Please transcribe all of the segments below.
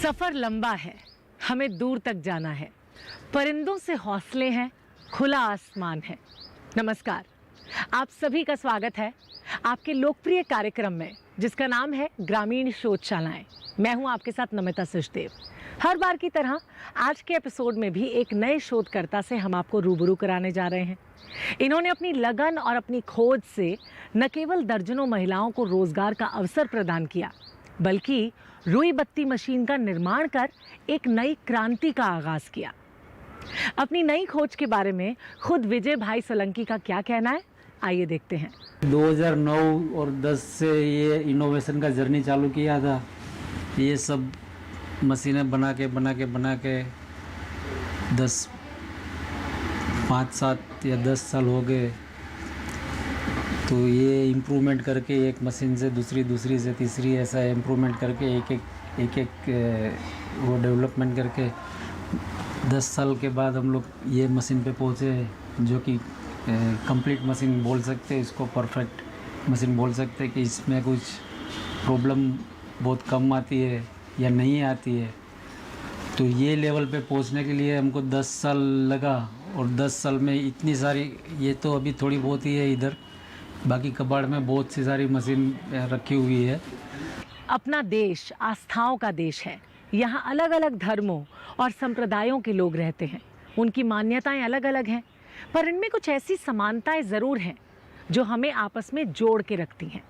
सफर लंबा है, हमें दूर तक जाना है। परिंदों से हौसले हैं, खुला आसमान है। नमस्कार, आप सभी का स्वागत है आपके लोकप्रिय कार्यक्रम में जिसका नाम है ग्रामीण शोधशालाएं। मैं हूं आपके साथ नमिता सचदेव। हर बार की तरह आज के एपिसोड में भी एक नए शोधकर्ता से हम आपको रूबरू कराने जा रहे हैं। इन्होंने अपनी लगन और अपनी खोज से न केवल दर्जनों महिलाओं को रोजगार का अवसर प्रदान किया, बल्कि रुई बत्ती मशीन का निर्माण कर एक नई क्रांति का आगाज किया। अपनी नई खोज के बारे में खुद विजय भाई सोलंकी का क्या कहना है, आइए देखते हैं। 2009 और 10 से ये इनोवेशन का जर्नी चालू किया था। ये सब मशीनें बना के 5-7 या 10 साल हो गए। तो ये इम्प्रूवमेंट करके एक मशीन से दूसरी से तीसरी ऐसा इम्प्रूवमेंट करके एक वो डेवलपमेंट करके 10 साल के बाद हम लोग ये मशीन पे पहुँचे, जो कि कंप्लीट मशीन बोल सकते हैं, इसको परफेक्ट मशीन बोल सकते हैं कि इसमें कुछ प्रॉब्लम बहुत कम आती है या नहीं आती है। तो ये लेवल पे पहुंचने के लिए हमको 10 साल लगा, और 10 साल में इतनी सारी, ये तो अभी थोड़ी बहुत ही है इधर, बाकी कबाड़ में बहुत सी सारी मशीन रखी हुई है। अपना देश आस्थाओं का देश है। यहाँ अलग अलग धर्मों और संप्रदायों के लोग रहते हैं। उनकी मान्यताएं अलग अलग हैं, पर इनमें कुछ ऐसी समानताएं ज़रूर हैं जो हमें आपस में जोड़ के रखती हैं।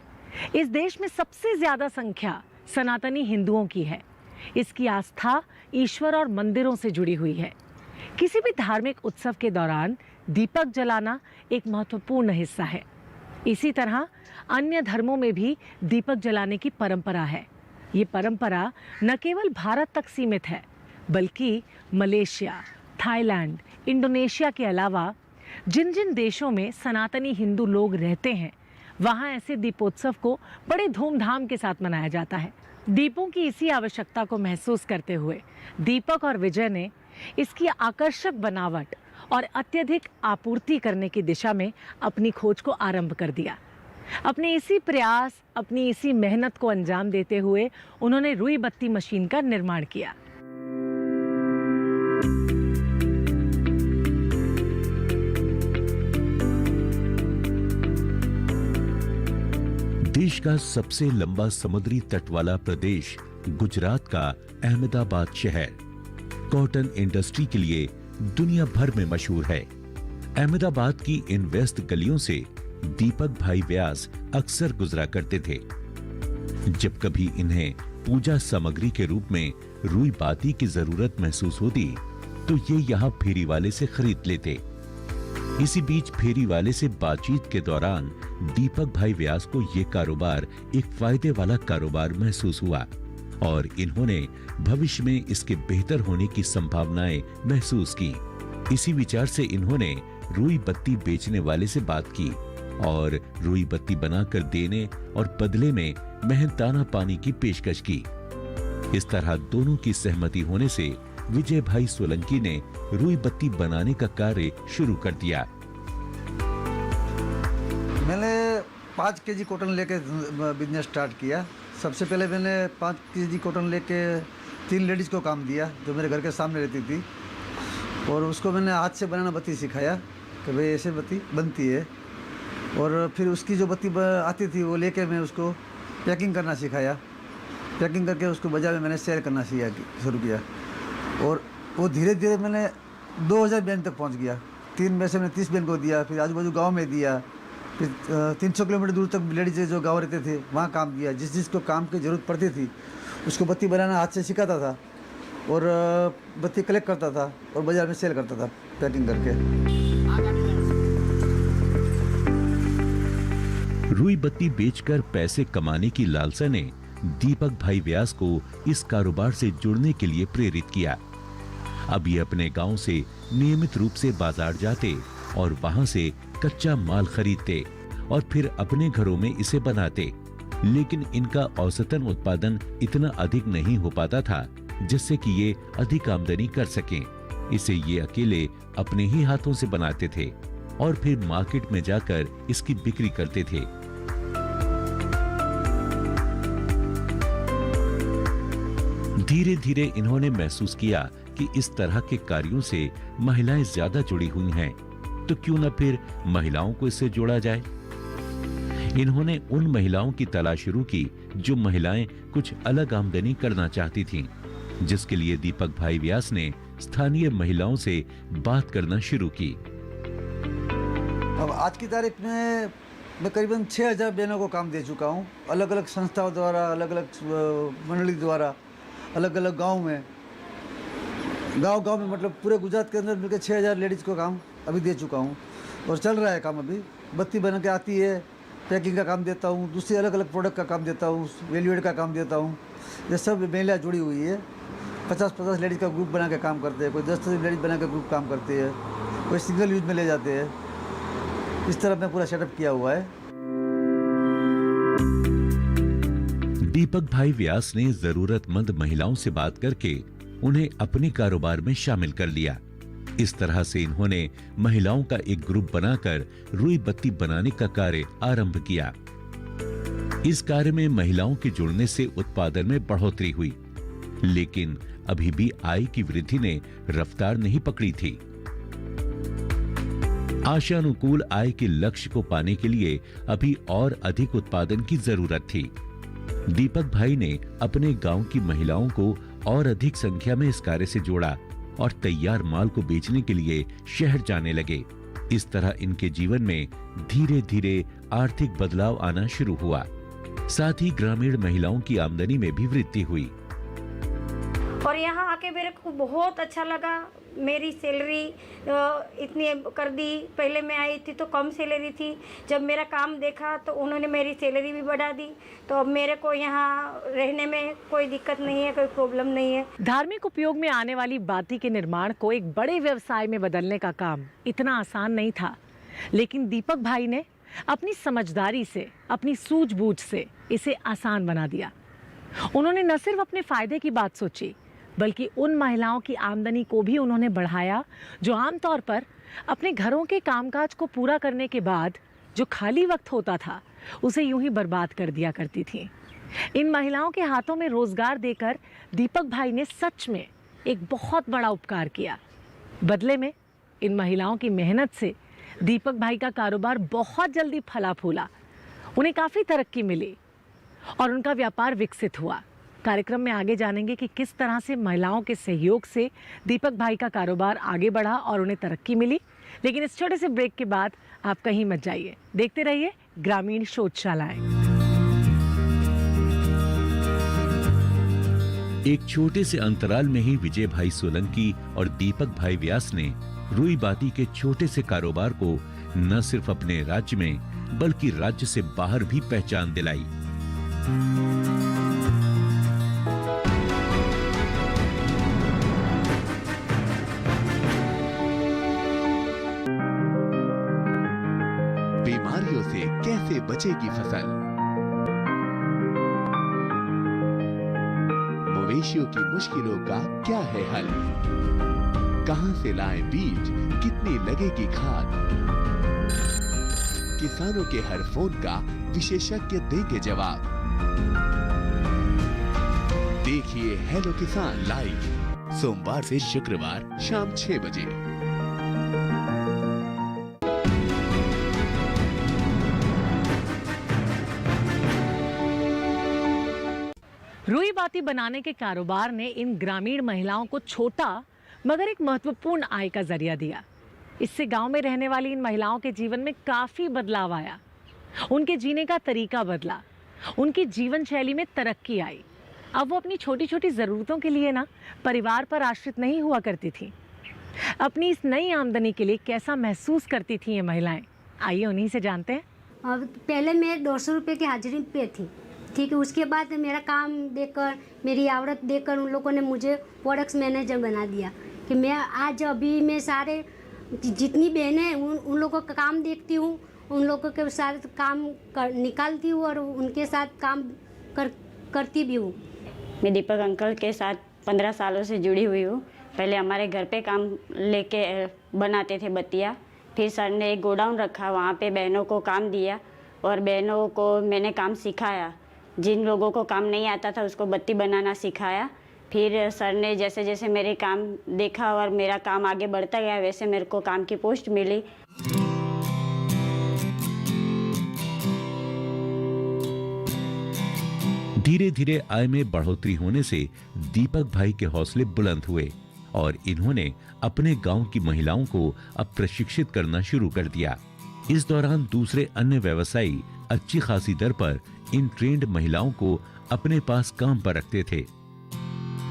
इस देश में सबसे ज़्यादा संख्या सनातनी हिंदुओं की है। इसकी आस्था ईश्वर और मंदिरों से जुड़ी हुई है। किसी भी धार्मिक उत्सव के दौरान दीपक जलाना एक महत्वपूर्ण हिस्सा है। इसी तरह अन्य धर्मों में भी दीपक जलाने की परंपरा है। ये परंपरा न केवल भारत तक सीमित है, बल्कि मलेशिया, थाईलैंड, इंडोनेशिया के अलावा जिन जिन देशों में सनातनी हिंदू लोग रहते हैं, वहाँ ऐसे दीपोत्सव को बड़े धूमधाम के साथ मनाया जाता है। दीपों की इसी आवश्यकता को महसूस करते हुए दीपक और विजय ने इसकी आकर्षक बनावट और अत्यधिक आपूर्ति करने की दिशा में अपनी खोज को आरंभ कर दिया। अपने इसी प्रयास, अपनी इसी मेहनत को अंजाम देते हुए उन्होंने रुई बत्ती मशीन का निर्माण किया। देश का सबसे लंबा समुद्री तट वाला प्रदेश गुजरात का अहमदाबाद शहर कॉटन इंडस्ट्री के लिए दुनिया भर में मशहूर है। अहमदाबाद की इन व्यस्त गलियों से दीपक भाई व्यास अक्सर गुजरा करते थे। जब कभी इन्हें पूजा सामग्री के रूप में रुई बाती की जरूरत महसूस होती, तो ये यहाँ फेरी वाले से खरीद लेते। इसी बीच फेरी वाले से बातचीत के दौरान दीपक भाई व्यास को ये कारोबार एक फायदे वाला कारोबार महसूस हुआ, और इन्होंने भविष्य में इसके बेहतर होने की संभावनाएं महसूस की। इसी विचार से इन्होंने रुई बत्ती बेचने वाले से बात की और रुई बत्ती बनाकर देने और बदले में मेहनताना पानी की पेशकश की। इस तरह दोनों की सहमति होने से विजय भाई सोलंकी ने रुई बत्ती बनाने का कार्य शुरू कर दिया। मैंने 5 केजी कॉटन लेके बिजनेस स्टार्ट किया। सबसे पहले मैंने 5 केजी कॉटन लेके 3 लेडीज़ को काम दिया जो मेरे घर के सामने रहती थी, और उसको मैंने हाथ से बनाना बत्ती सिखाया कि भाई ऐसे बत्ती बनती है। और फिर उसकी जो बत्ती आती थी वो लेके मैं उसको पैकिंग करना सिखाया। पैकिंग करके उसको बाजार में मैंने सेल करना शुरू किया, और वो धीरे धीरे मैंने 2000 बहन तक पहुंच गया। 3 में से मैंने 30 बहन को दिया, फिर आजू बाजू गाँव में दिया, फिर 300 किलोमीटर दूर तक लेडीज जो गाँव रहते थे वहाँ काम दिया। जिस को काम की ज़रूरत पड़ती थी उसको बत्ती बनाना हाथ से सिखाता था, और बत्ती कलेक्ट करता था और बाज़ार में सेल करता था पैकिंग करके। रुई बत्ती बेचकर पैसे कमाने की लालसा ने दीपक भाई व्यास को इस कारोबार से जुड़ने के लिए प्रेरित किया। अब ये अपने गांव से नियमित रूप से बाजार जाते और वहां से कच्चा माल खरीदते और फिर अपने घरों में इसे बनाते, लेकिन इनका औसतन उत्पादन इतना अधिक नहीं हो पाता था जिससे कि ये अधिक आमदनी कर सकें। इसे ये अकेले अपने ही हाथों से बनाते थे और फिर मार्केट में जाकर इसकी बिक्री करते थे। धीरे धीरे इन्होंने महसूस किया कि इस तरह के कार्यों से महिलाएं ज्यादा जुड़ी हुई हैं, तो क्यों न फिर महिलाओं को इससे जोड़ा जाए। इन्होंने उन महिलाओं की तलाश शुरू की जो महिलाएं कुछ अलग आमदनी करना चाहती थीं, जिसके लिए दीपक भाई व्यास ने स्थानीय महिलाओं से बात करना शुरू की। अब आज की तारीख में मैं करीबन 6000 बहनों को काम दे चुका हूँ, अलग अलग संस्थाओं द्वारा, अलग अलग मंडली द्वारा, अलग अलग गांव में मतलब पूरे गुजरात के अंदर मिलकर 6000 लेडीज़ को काम अभी दे चुका हूँ और चल रहा है काम। अभी बत्ती बन के आती है, पैकिंग का काम देता हूँ, दूसरे अलग अलग प्रोडक्ट का काम देता हूँ, वैल्यू एड का काम देता हूँ। ये सब महिला जुड़ी हुई है। 50-50 लेडीज़ का ग्रुप बना के काम करते हैं, कोई 10 लेडीज़ बना के ग्रुप काम करते हैं, कोई सिंगल यूज में ले जाते हैं। इस तरह मैं पूरा सेटअप किया हुआ है। दीपक भाई व्यास ने जरूरतमंद महिलाओं से बात करके उन्हें अपने कारोबार में शामिल कर लिया। इस तरह से इन्होंने महिलाओं का एक ग्रुप बनाकर रुई बत्ती बनाने का कार्य आरंभ किया। इस कार्य में महिलाओं के जुड़ने से उत्पादन में बढ़ोतरी हुई, लेकिन अभी भी आय की वृद्धि ने रफ्तार नहीं पकड़ी थी। आशानुकूल आय के लक्ष्य को पाने के लिए अभी और अधिक उत्पादन की जरूरत थी। दीपक भाई ने अपने गांव की महिलाओं को और अधिक संख्या में इस कार्य से जोड़ा और तैयार माल को बेचने के लिए शहर जाने लगे। इस तरह इनके जीवन में धीरे धीरे आर्थिक बदलाव आना शुरू हुआ। साथ ही ग्रामीण महिलाओं की आमदनी में भी वृद्धि हुई। और यहाँ आके मेरे को बहुत अच्छा लगा। मेरी सैलरी इतनी कर दी। पहले मैं आई थी तो कम सैलरी थी, जब मेरा काम देखा तो उन्होंने मेरी सैलरी भी बढ़ा दी। तो अब मेरे को यहाँ रहने में कोई दिक्कत नहीं है, कोई प्रॉब्लम नहीं है। धार्मिक उपयोग में आने वाली बाती के निर्माण को एक बड़े व्यवसाय में बदलने का काम इतना आसान नहीं था, लेकिन दीपक भाई ने अपनी समझदारी से, अपनी सूझबूझ से इसे आसान बना दिया। उन्होंने न सिर्फ अपने फायदे की बात सोची, बल्कि उन महिलाओं की आमदनी को भी उन्होंने बढ़ाया जो आमतौर पर अपने घरों के कामकाज को पूरा करने के बाद जो खाली वक्त होता था उसे यूं ही बर्बाद कर दिया करती थी। इन महिलाओं के हाथों में रोजगार देकर दीपक भाई ने सच में एक बहुत बड़ा उपकार किया। बदले में इन महिलाओं की मेहनत से दीपक भाई का कारोबार बहुत जल्दी फला फूला। उन्हें काफ़ी तरक्की मिली और उनका व्यापार विकसित हुआ। कार्यक्रम में आगे जानेंगे कि किस तरह से महिलाओं के सहयोग से दीपक भाई का कारोबार आगे बढ़ा और उन्हें तरक्की मिली। लेकिन इस छोटे से ब्रेक के बाद आप कहीं मत जाइए, देखते रहिए ग्रामीण शोधशालाएं। एक छोटे से अंतराल में ही विजय भाई सोलंकी और दीपक भाई व्यास ने रुई बाती के छोटे से कारोबार को न सिर्फ अपने राज्य में बल्कि राज्य से बाहर भी पहचान दिलाई। बीमारियों से कैसे बचेगी फसल, मवेशियों की मुश्किलों का क्या है हल, कहां से लाएं बीज, कितनी लगेगी खाद, किसानों के हर फोन का विशेषज्ञ देंगे जवाब। देखिए हेलो किसान लाइव सोमवार से शुक्रवार शाम 6 बजे। रुई बाती बनाने के कारोबार ने इन ग्रामीण महिलाओं को छोटा मगर एक महत्वपूर्ण आय का जरिया दिया। इससे गांव में रहने वाली इन महिलाओं के जीवन में काफी बदलाव आया। उनके जीने का तरीका बदला, उनकी जीवन शैली में तरक्की आई। अब वो अपनी छोटी छोटी ज़रूरतों के लिए ना परिवार पर आश्रित नहीं हुआ करती थी। अपनी इस नई आमदनी के लिए कैसा महसूस करती थी ये महिलाएं, आइए उन्हीं से जानते हैं। अब पहले मैं 200 रुपये की हाजिरी पे थी, ठीक है। उसके बाद मेरा काम देखकर, मेरी आवड़त देखकर उन लोगों ने मुझे प्रोडक्ट्स मैनेजर बना दिया कि मैं आज अभी मैं सारे जितनी बहनें हैं उन लोगों का काम देखती हूँ, उन लोगों के साथ काम निकालती हूँ और उनके साथ काम करती भी हूँ। मैं दीपक अंकल के साथ 15 सालों से जुड़ी हुई हूँ। पहले हमारे घर पे काम लेके बनाते थे बत्तियाँ, फिर सर ने एक गोडाउन रखा, वहाँ पे बहनों को काम दिया और बहनों को मैंने काम सिखाया। जिन लोगों को काम नहीं आता था उसको बत्ती बनाना सिखाया। फिर सर ने जैसे जैसे मेरे काम देखा और मेरा काम आगे बढ़ता गया, वैसे मेरे को काम की पोस्ट मिली। धीरे धीरे आय में बढ़ोतरी होने से दीपक भाई के हौसले बुलंद हुए और इन्होंने अपने गांव की महिलाओं को अब प्रशिक्षित करना शुरू कर दिया। इस दौरान दूसरे अन्य व्यवसायी अच्छी खासी दर पर इन ट्रेंड महिलाओं को अपने पास काम पर रखते थे।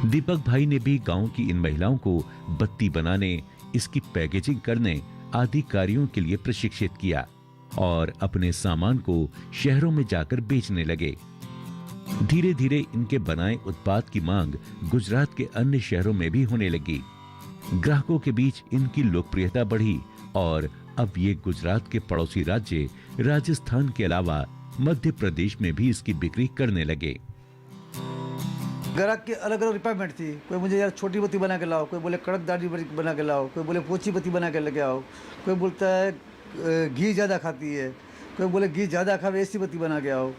दीपक भाई ने भी गांव की इन महिलाओं को बत्ती बनाने, इसकी पैकेजिंग करने आदि कार्यों के लिए प्रशिक्षित किया और अपने सामान को शहरों में जाकर बेचने लगे। धीरे धीरे इनके बनाए उत्पाद की मांग गुजरात के अन्य शहरों में भी होने लगी। ग्राहकों के बीच इनकी लोकप्रियता बढ़ी और अब ये गुजरात के पड़ोसी राज्य राजस्थान के अलावा मध्य प्रदेश में भी इसकी बिक्री करने लगे। ग्राहक की अलग अलग रिक्वायरमेंट थी। कोई मुझे यार छोटी बत्ती बना के लाओ, कोई बोले कड़क दाढ़ी बना के लाओ, कोई बोले पोची बत्ती बना के लेके आओ, कोई बोलता है घी ज़्यादा खाती है, कोई बोले घी ज़्यादा खावे ऐसी बत्ती बना के आओ।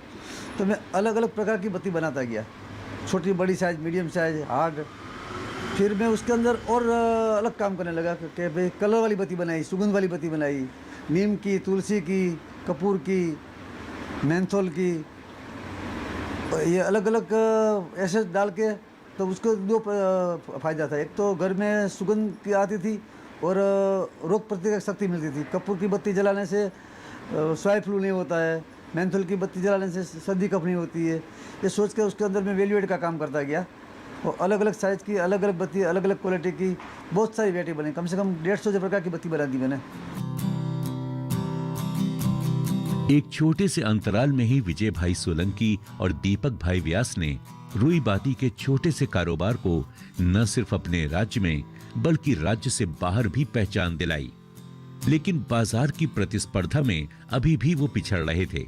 तो मैं अलग अलग प्रकार की बत्ती बनाता गया, छोटी बड़ी साइज़, मीडियम साइज़, हार्ड। फिर मैं उसके अंदर और अलग काम करने लगा कि भाई कलर वाली बत्ती बनाई, सुगंध वाली बत्ती बनाई, नीम की, तुलसी की, कपूर की, मेंथोल की, ये अलग अलग ऐसे डाल के। तो उसको दो फायदा था, एक तो घर में सुगंध की आती थी और रोग प्रतिरोधक शक्ति मिलती थी। कपूर की बत्ती जलाने से स्वाइन फ्लू नहीं होता है, मेंथोल की बत्ती जलाने से सर्दी कफ नहीं होती है। ये सोच के उसके अंदर मैं वैल्यू एड का काम करता गया और अलग अलग साइज़ की, अलग अलग बत्ती, अलग अलग क्वालिटी की बहुत सारी वैरायटी बनी। कम से कम 150 प्रकार की बत्ती बना दी मैंने। एक छोटे से अंतराल में ही विजय भाई सोलंकी और दीपक भाई व्यास ने रुई बाती के छोटे से कारोबार को न सिर्फ अपने राज्य में बल्कि राज्य से बाहर भी पहचान दिलाई। लेकिन बाजार की प्रतिस्पर्धा में अभी भी वो पिछड़ रहे थे।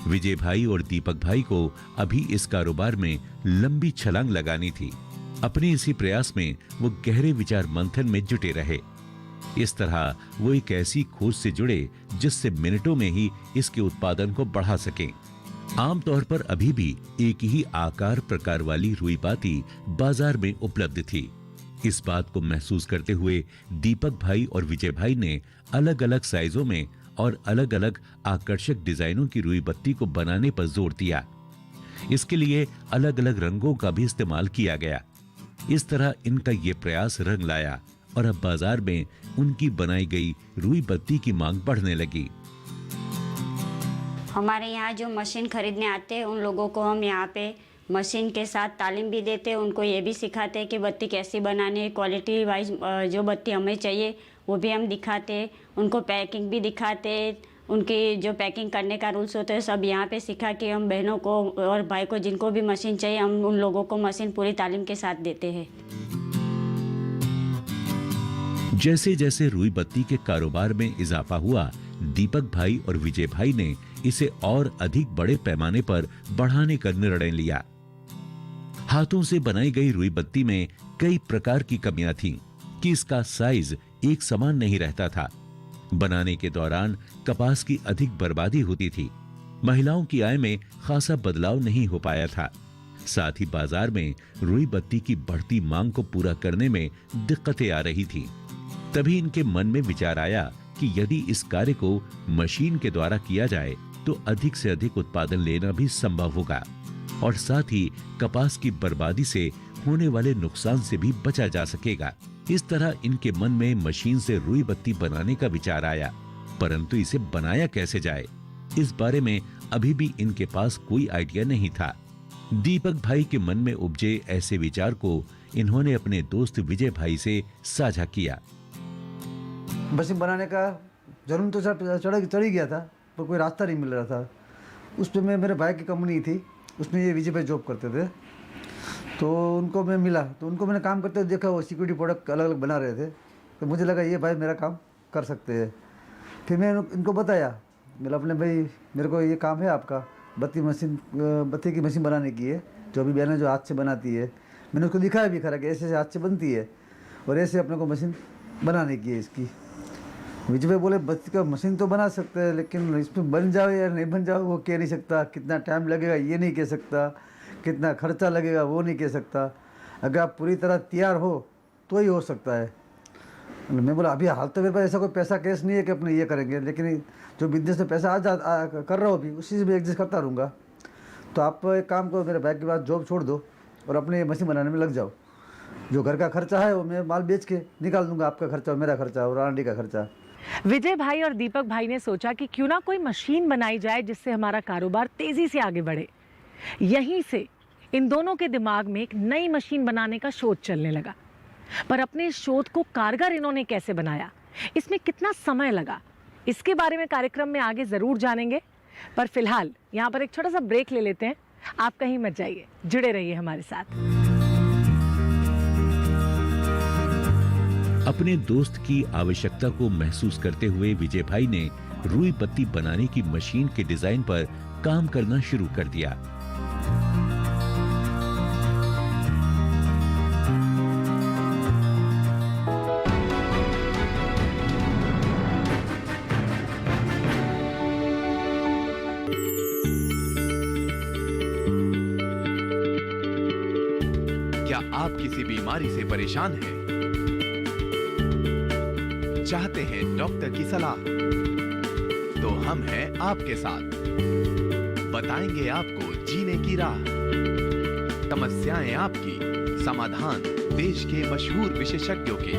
विजय भाई और दीपक भाई को अभी इस कारोबार में लंबी छलांग लगानी थी। अपने इसी प्रयास में वो गहरे विचार मंथन में जुटे रहे। इस तरह वो एक ऐसी खोज से जुड़े जिससे मिनटों में ही इसके उत्पादन को बढ़ा सकें। आमतौर पर अभी भी एक ही आकार प्रकार वाली रुई बाती बाजार में उपलब्ध थी। इस बात को महसूस करते हुए दीपक भाई और विजय भाई ने अलग अलग साइजों में और अलग अलग आकर्षक डिजाइनों की रुई बत्ती को बनाने पर जोर दिया। इसके लिए अलग अलग रंगों का भी इस्तेमाल किया गया। इस तरह इनका ये प्रयास रंग लाया और अब बाजार में उनकी बनाई गई रुई बत्ती की मांग बढ़ने लगी। हमारे यहाँ जो मशीन खरीदने आते हैं उन लोगों को हम यहाँ पे मशीन के साथ तालीम भी देते हैं। उनको ये भी सिखाते हैं कि बत्ती कैसी बनानी है, क्वालिटी वाइज जो बत्ती हमें चाहिए वो भी हम दिखाते हैं। उनको पैकिंग भी दिखाते हैं, उनकी जो पैकिंग करने का रूल्स होते हैं सब यहाँ पे सिखा के हम बहनों को और भाई को जिनको भी मशीन चाहिए हम उन लोगों को मशीन पूरी तालीम के साथ देते हैं। जैसे जैसे रुई बत्ती के कारोबार में इजाफा हुआ, दीपक भाई और विजय भाई ने इसे और अधिक बड़े पैमाने पर बढ़ाने का निर्णय लिया। हाथों से बनाई गई रुई बत्ती में कई प्रकार की कमियां थीं कि इसका साइज एक समान नहीं रहता था। बनाने के दौरान कपास की अधिक बर्बादी होती थी। महिलाओं की आय में खासा बदलाव नहीं हो पाया था। साथ ही बाजार में रुई बत्ती की बढ़ती मांग को पूरा करने में दिक्कतें आ रही थी। तभी इनके मन में विचार आया कि यदि इस कार्य को मशीन के द्वारा किया जाए तो अधिक से अधिक उत्पादन लेना भी संभव होगा और साथ ही कपास की बर्बादी से होने वाले नुकसान से भी बचा जा सकेगा। इस तरह इनके मन में मशीन से रुई बत्ती बनाने का विचार आया, परंतु इसे बनाया कैसे जाए, इस बारे में अभी भी इनके पास कोई आइडिया नहीं था। दीपक भाई के मन में उपजे ऐसे विचार को इन्होंने अपने दोस्त विजय भाई से साझा किया। मशीन बनाने का जुनून तो चढ़ ही गया था, पर कोई रास्ता नहीं मिल रहा था। उस पर मेरे भाई की कंपनी थी, उसमें ये विजय भाई जॉब करते थे, तो उनको मैं मिला, तो उनको मैंने काम करते हुए देखा, वो सिक्योरिटी प्रोडक्ट अलग अलग बना रहे थे। तो मुझे लगा ये भाई मेरा काम कर सकते हैं। फिर मैं इनको बताया, मेरा अपने भाई मेरे को ये काम है आपका, बत्ती की मशीन बनाने की है, जो अभी बहनें जो हाथ से बनाती है। मैंने उसको दिखाया भी खरा कि ऐसे हाथ से बनती है और ऐसे अपने को मशीन बनाने की है इसकी। विजय भाई बोले बत्ती का मशीन तो बना सकते हैं, लेकिन इसमें बन जाओ या नहीं बन जाओ वो कह नहीं सकता, कितना टाइम लगेगा ये नहीं कह सकता, कितना खर्चा लगेगा वो नहीं कह सकता। अगर आप पूरी तरह तैयार हो तो ही हो सकता है। मैं बोला अभी हाल तो मेरे पास ऐसा कोई पैसा कैश नहीं है कि अपने ये करेंगे, लेकिन जो बिजनेस में पैसा कर रहा हूँ अभी उसी से भी एडजस्ट करता रहूँगा। तो आप एक काम करो, मेरे भाई के बाद जॉब छोड़ दो और अपने मशीन बनाने में लग जाओ। जो घर का खर्चा है वो मैं माल बेच के निकाल दूंगा, आपका खर्चा और मेरा खर्चा और R&D का खर्चा। विजय भाई और दीपक भाई ने सोचा कि क्यों ना कोई मशीन बनाई जाए जिससे हमारा कारोबार तेजी से आगे बढ़े। यहीं से इन दोनों के दिमाग में एक नई मशीन बनाने का शोध चलने लगा। पर अपने इस शोध को कारगर इन्होंने कैसे बनाया, इसमें कितना समय लगा, इसके बारे में कार्यक्रम में आगे जरूर जानेंगे। पर फिलहाल यहाँ पर एक छोटा सा ब्रेक ले लेते हैं। आप कहीं मत जाइए, जुड़े रहिए हमारे साथ। अपने दोस्त की आवश्यकता को महसूस करते हुए विजय भाई ने रुई पत्ती बनाने की मशीन के डिजाइन पर काम करना शुरू कर दिया। क्या आप किसी बीमारी से परेशान हैं? चाहते हैं डॉक्टर की सलाह? तो हम हैं आपके साथ, बताएंगे आपको जीने की राह। समस्याएं आपकी, समाधान देश के मशहूर विशेषज्ञों के।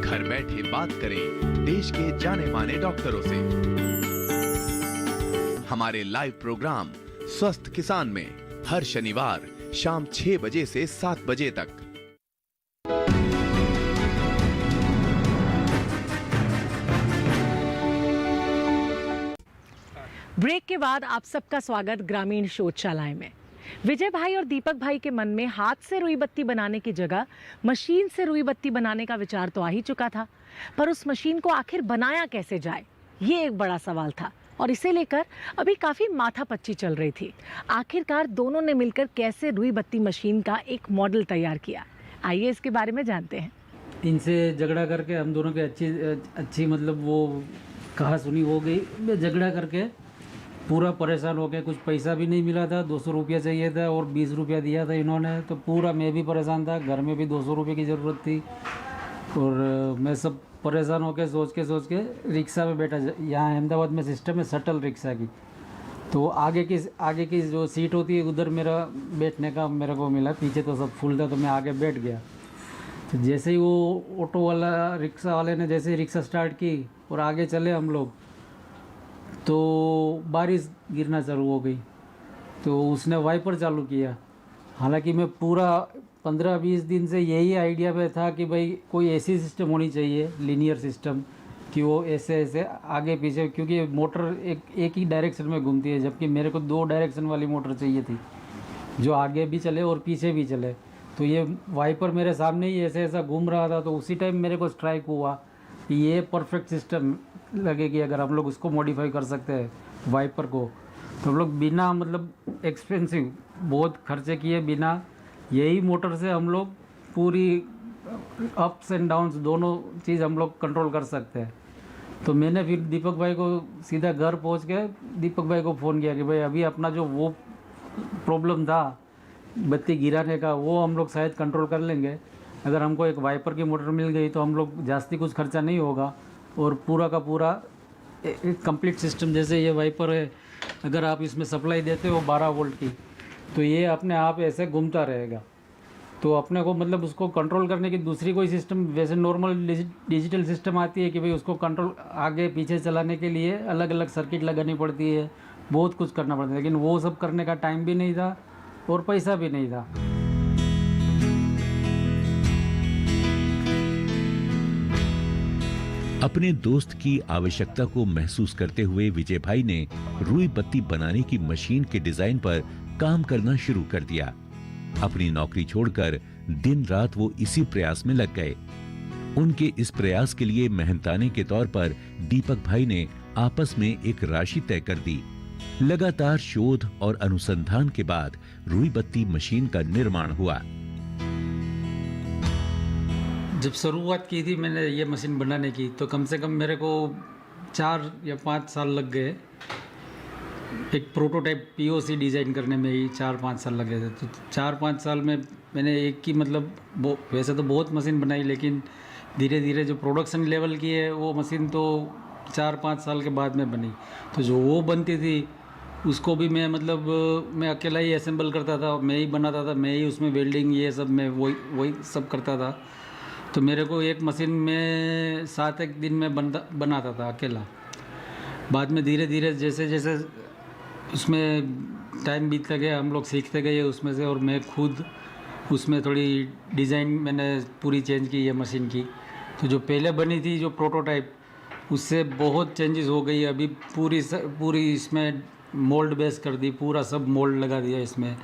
घर बैठे बात करें देश के जाने माने डॉक्टरों से। हमारे लाइव प्रोग्राम स्वस्थ किसान में हर शनिवार शाम 6 बजे से 7 बजे तक। ब्रेक के बाद आप सबका स्वागत ग्रामीण शोधशालाएं में। विजय भाई और दीपक भाई के मन में हाथ से रुई बत्ती बनाने की जगह मशीन से रुई बत्ती बनाने का विचार तो आ ही चुका था, पर उस मशीन को आखिर बनाया कैसे जाए, ये एक बड़ा सवाल था और इसे लेकर अभी काफ़ी माथापच्ची चल रही थी। आखिरकार दोनों ने मिलकर कैसे रुई बत्ती मशीन का एक मॉडल तैयार किया, आइए इसके बारे में जानते हैं। इनसे झगड़ा करके हम दोनों के अच्छी मतलब वो कहा सुनी हो गई। मैं झगड़ा करके पूरा परेशान हो गया, कुछ पैसा भी नहीं मिला था, 200 रुपया चाहिए था और 20 रुपया दिया था इन्होंने, तो पूरा मैं भी परेशान था। घर में भी 200 रुपये की ज़रूरत थी और मैं सब परेशान होकर सोच के रिक्शा में बैठा। यहाँ अहमदाबाद में सिस्टम है शटल रिक्शा की, तो आगे की जो सीट होती है उधर मेरा बैठने का मेरे को मिला, पीछे तो सब फुल था तो मैं आगे बैठ गया। तो जैसे ही वो ऑटो वाला रिक्शा वाले ने जैसे ही रिक्शा स्टार्ट की और आगे चले हम लोग, तो बारिश गिरना चालू हो गई, तो उसने वाइपर चालू किया। हालांकि मैं पूरा 15-20 दिन से यही आइडिया पे था कि भाई कोई ऐसी सिस्टम होनी चाहिए, लीनियर सिस्टम, कि वो ऐसे आगे पीछे, क्योंकि मोटर एक ही डायरेक्शन में घूमती है, जबकि मेरे को 2 डायरेक्शन वाली मोटर चाहिए थी जो आगे भी चले और पीछे भी चले। तो ये वाइपर मेरे सामने ही ऐसा घूम रहा था, तो उसी टाइम मेरे को स्ट्राइक हुआ कि ये परफेक्ट सिस्टम लगेगी अगर हम लोग उसको मॉडिफाई कर सकते हैं वाइपर को। तो हम लोग बिना मतलब एक्सपेंसिव बहुत खर्चे किए बिना यही मोटर से हम लोग पूरी अप्स एंड डाउन्स दोनों चीज़ हम लोग कंट्रोल कर सकते हैं। तो मैंने फिर दीपक भाई को सीधा घर पहुंच के दीपक भाई को फ़ोन किया कि भाई अभी अपना जो वो प्रॉब्लम था बत्ती गिराने का, वो हम लोग शायद कंट्रोल कर लेंगे। अगर हमको एक वाइपर की मोटर मिल गई तो हम लोग जास्ती कुछ खर्चा नहीं होगा और पूरा का पूरा एक कंप्लीट सिस्टम। जैसे ये वाइपर है, अगर आप इसमें सप्लाई देते हो 12 वोल्ट की, तो ये अपने आप ऐसे घूमता रहेगा। तो अपने को मतलब उसको कंट्रोल करने की दूसरी कोई सिस्टम, वैसे नॉर्मल डिजिटल सिस्टम आती है कि भाई उसको कंट्रोल आगे पीछे चलाने के लिए अलग अलग सर्किट लगानी पड़ती है, बहुत कुछ करना पड़ता है, लेकिन वो सब करने का टाइम भी नहीं था और पैसा भी नहीं था। अपने दोस्त की आवश्यकता को महसूस करते हुए विजय भाई ने रुई बत्ती बनाने की मशीन के डिजाइन पर काम करना शुरू कर दिया। अपनी नौकरी छोड़कर दिन रात वो इसी प्रयास में लग गए। उनके इस प्रयास के लिए मेहनताने के तौर पर दीपक भाई ने आपस में एक राशि तय कर दी। लगातार शोध और अनुसंधान के बाद रुई बत्ती मशीन का निर्माण हुआ। जब शुरुआत की थी मैंने ये मशीन बनाने की, तो कम से कम मेरे को 4 या 5 साल लग गए। एक प्रोटोटाइप पीओसी डिज़ाइन करने में ही 4-5 साल लगे थे। तो 4-5 साल में मैंने एक की मतलब वैसे तो बहुत मशीन बनाई, लेकिन धीरे धीरे जो प्रोडक्शन लेवल की है वो मशीन तो 4-5 साल के बाद में बनी। तो जो वो बनती थी उसको भी मैं मतलब मैं अकेला ही असेंबल करता था, मैं ही बनाता था, मैं ही उसमें वेल्डिंग ये सब मैं वही सब करता था। तो मेरे को एक मशीन में 7-1 दिन में बनाता था अकेला। बाद में धीरे धीरे जैसे जैसे उसमें टाइम बीतता गया, हम लोग सीखते गए उसमें से, और मैं खुद उसमें थोड़ी डिज़ाइन मैंने पूरी चेंज की है मशीन की। तो जो पहले बनी थी जो प्रोटोटाइप, उससे बहुत चेंजेस हो गई। अभी पूरी इसमें मोल्ड बेस कर दी, पूरा सब मोल्ड लगा दिया, इसमें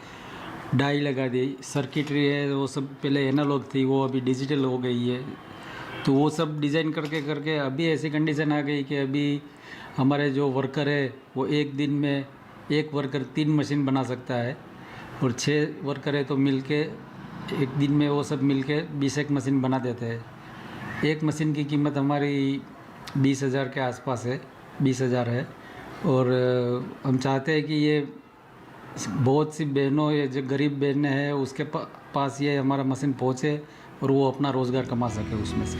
डाई लगा दी, सर्किटरी है वो सब पहले एनालॉग थी, वो अभी डिजिटल हो गई है। तो वो सब डिज़ाइन करके करके अभी ऐसी कंडीशन आ गई कि अभी हमारे जो वर्कर है वो एक दिन में एक वर्कर 3 मशीन बना सकता है, और 6 वर्कर है तो मिलके एक दिन में वो सब मिलके 20 मशीन बना देते हैं। एक मशीन की कीमत हमारी 20,000 के आसपास है, 20,000 है। और हम चाहते हैं कि ये बहुत सी बहनों, ये जो गरीब बहनें हैं उसके पास ये हमारा मशीन पहुँचे और वो अपना रोज़गार कमा सके उसमें से।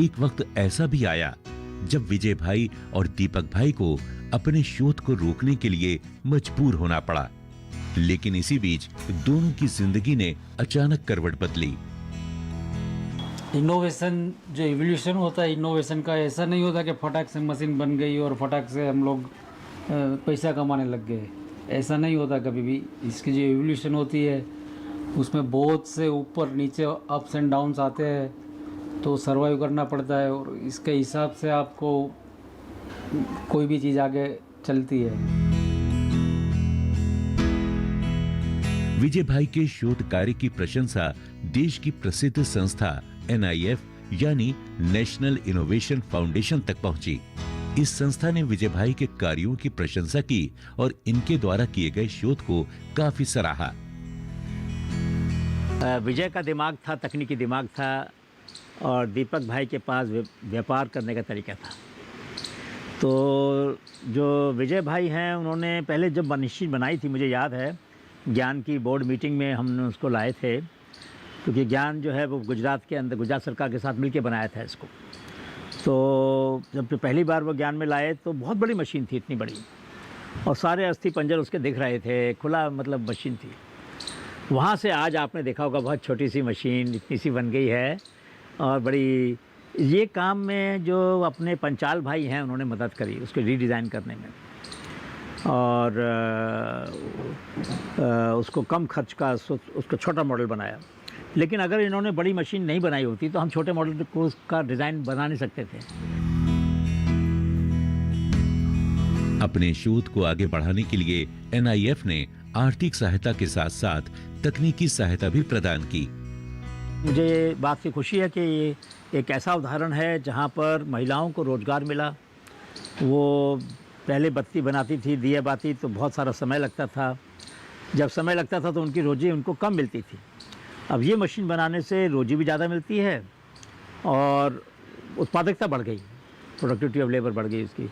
एक वक्त ऐसा भी आया जब विजय भाई और दीपक भाई को अपने शोध को रोकने के लिए मजबूर होना पड़ा, लेकिन इसी बीच दोनों की जिंदगी ने अचानक करवट बदली। इनोवेशन जो इवोल्यूशन होता है, इनोवेशन का ऐसा नहीं होता कि फटाक से मशीन बन गई और फटाक से हम लोग पैसा कमाने लग गए, ऐसा नहीं होता कभी भी। इसकी जो इवोल्यूशन होती है उसमें बहुत से ऊपर नीचे अप्स एंड डाउन्स आते हैं, तो सर्वाइव करना पड़ता है, और इसके हिसाब से आपको कोई भी चीज़ आगे चलती है। विजय भाई के शोध कार्य की प्रशंसा देश की प्रसिद्ध संस्था NIF यानी नेशनल इनोवेशन फाउंडेशन तक पहुंची। इस संस्था ने विजय भाई के कार्यों की प्रशंसा की और इनके द्वारा किए गए शोध को काफी सराहा। विजय का दिमाग था, तकनीकी दिमाग था, और दीपक भाई के पास व्यापार करने का तरीका था। तो जो विजय भाई हैं उन्होंने पहले जब मशीन बनाई थी, मुझे याद है ज्ञान की बोर्ड मीटिंग में हमने उसको लाए थे, क्योंकि ज्ञान जो है वो गुजरात के अंदर गुजरात सरकार के साथ मिलके बनाया था इसको। तो जब पहली बार वो ज्ञान में लाए तो बहुत बड़ी मशीन थी, इतनी बड़ी, और सारे अस्थि पंजर उसके दिख रहे थे, खुला मतलब मशीन थी। वहाँ से आज आपने देखा होगा बहुत छोटी सी मशीन इतनी सी बन गई है, और बड़ी ये काम में जो अपने पंचाल भाई हैं उन्होंने मदद करी उसको रीडिज़ाइन करने में, और उसको कम खर्च का उसको छोटा मॉडल बनाया। लेकिन अगर इन्होंने बड़ी मशीन नहीं बनाई होती तो हम छोटे मॉडल को उसका डिज़ाइन बना नहीं सकते थे। अपने शोध को आगे बढ़ाने के लिए NIF ने आर्थिक सहायता के साथ साथ तकनीकी सहायता भी प्रदान की। मुझे बात की खुशी है कि ये एक ऐसा उदाहरण है जहाँ पर महिलाओं को रोज़गार मिला। वो पहले बत्ती बनाती थी, दिया बाती, तो बहुत सारा समय लगता था। जब समय लगता था तो उनकी रोजी उनको कम मिलती थी। अब ये मशीन बनाने से रोजी भी ज़्यादा मिलती है और उत्पादकता बढ़ गई, प्रोडक्टिविटी ऑफ लेबर बढ़ गई इसकी।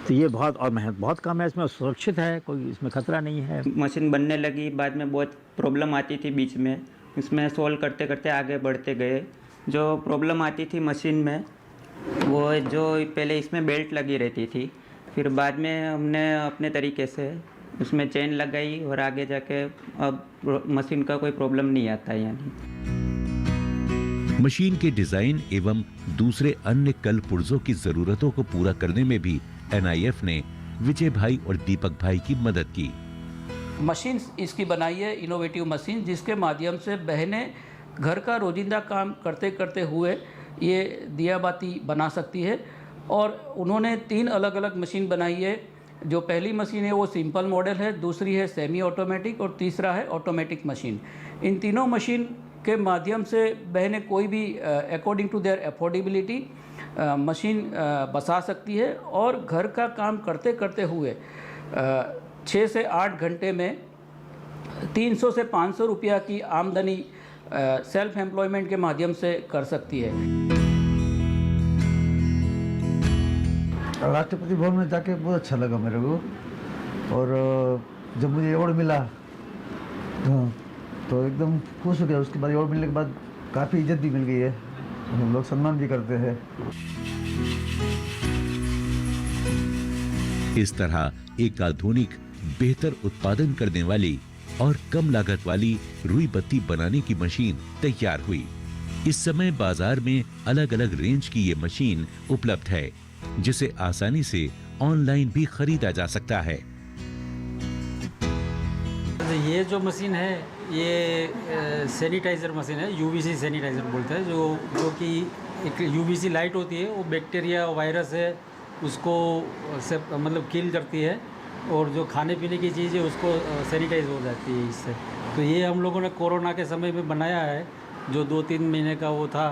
तो ये बहुत, और मेहनत बहुत कम है इसमें, सुरक्षित है, कोई इसमें खतरा नहीं है। मशीन बनने लगी, बाद में बहुत प्रॉब्लम आती थी बीच में, उसमें सॉल्व करते करते आगे बढ़ते गए। जो प्रॉब्लम आती थी मशीन में, वो जो पहले इसमें बेल्ट लगी रहती थी, फिर बाद में हमने अपने तरीके से उसमें चेन लगाई और आगे जाके अब मशीन का कोई प्रॉब्लम नहीं आता है। यानी मशीन के डिजाइन एवं दूसरे अन्य कल पुर्जों की जरूरतों को पूरा करने में भी NIF ने विजय भाई और दीपक भाई की मदद की। मशीन इसकी बनाई है इनोवेटिव मशीन, जिसके माध्यम से बहनें घर का रोजिंदा काम करते करते हुए ये दिया बाती बना सकती है। और उन्होंने 3 अलग अलग मशीन बनाई है। जो पहली मशीन है वो सिंपल मॉडल है, दूसरी है सेमी ऑटोमेटिक और तीसरा है ऑटोमेटिक मशीन। इन तीनों मशीन के माध्यम से बहनें कोई भी according to their affordability machine बसा सकती है और घर का काम करते करते हुए 6 से 8 घंटे में 300 से 500 रुपया की आमदनी सेल्फ एम्प्लॉयमेंट के माध्यम से कर सकती है। राष्ट्रपति भवन में जाके बहुत अच्छा लगा मेरे को। और जब मुझे अवार्ड मिला तो एकदम खुश हो गया। उसके बाद अवार्ड मिलने के बाद काफ़ी इज्जत भी मिल गई है, हम लोग सम्मान भी करते हैं। इस तरह एक आधुनिक, बेहतर उत्पादन करने वाली और कम लागत वाली रुई बत्ती बनाने की मशीन तैयार हुई। इस समय बाजार में अलग अलग रेंज की ये मशीन उपलब्ध है, जिसे आसानी से ऑनलाइन भी खरीदा जा सकता है। ये जो मशीन है ये सैनिटाइज़र मशीन है, यूवीसी सैनिटाइज़र बोलते हैं, जो कि एक यूवीसी लाइट होती है, वो बैक्टीरिया वायरस है उसको से मतलब किल करती है, और जो खाने पीने की चीज़ है उसको सैनिटाइज हो जाती है इससे। तो ये हम लोगों ने कोरोना के समय में बनाया है, जो 2-3 महीने का वो था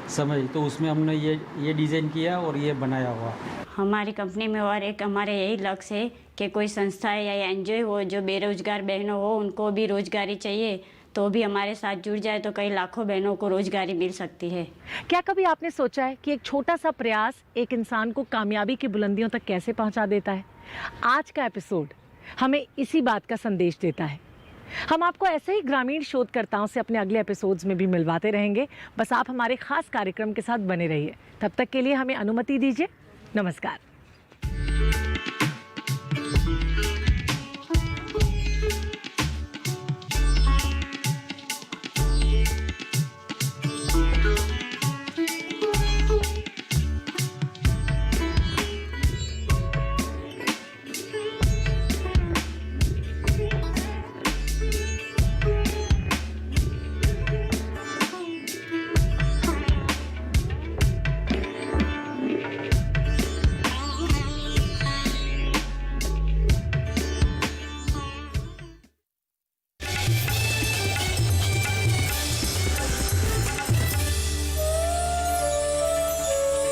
समय, तो उसमें हमने ये डिज़ाइन किया और ये बनाया हुआ। हमारी कंपनी में और एक हमारे यही लक्ष्य है कि कोई संस्था या एनजीओ हो जो बेरोजगार बहनों हो, उनको भी रोजगारी चाहिए, तो भी हमारे साथ जुड़ जाए तो कई लाखों बहनों को रोजगारी मिल सकती है। क्या कभी आपने सोचा है कि एक छोटा सा प्रयास एक इंसान को कामयाबी की बुलंदियों तक कैसे पहुंचा देता है? आज का एपिसोड हमें इसी बात का संदेश देता है। हम आपको ऐसे ही ग्रामीण शोधकर्ताओं से अपने अगले एपिसोड्स में भी मिलवाते रहेंगे। बस आप हमारे खास कार्यक्रम के साथ बने रहिए। तब तक के लिए हमें अनुमति दीजिए। नमस्कार।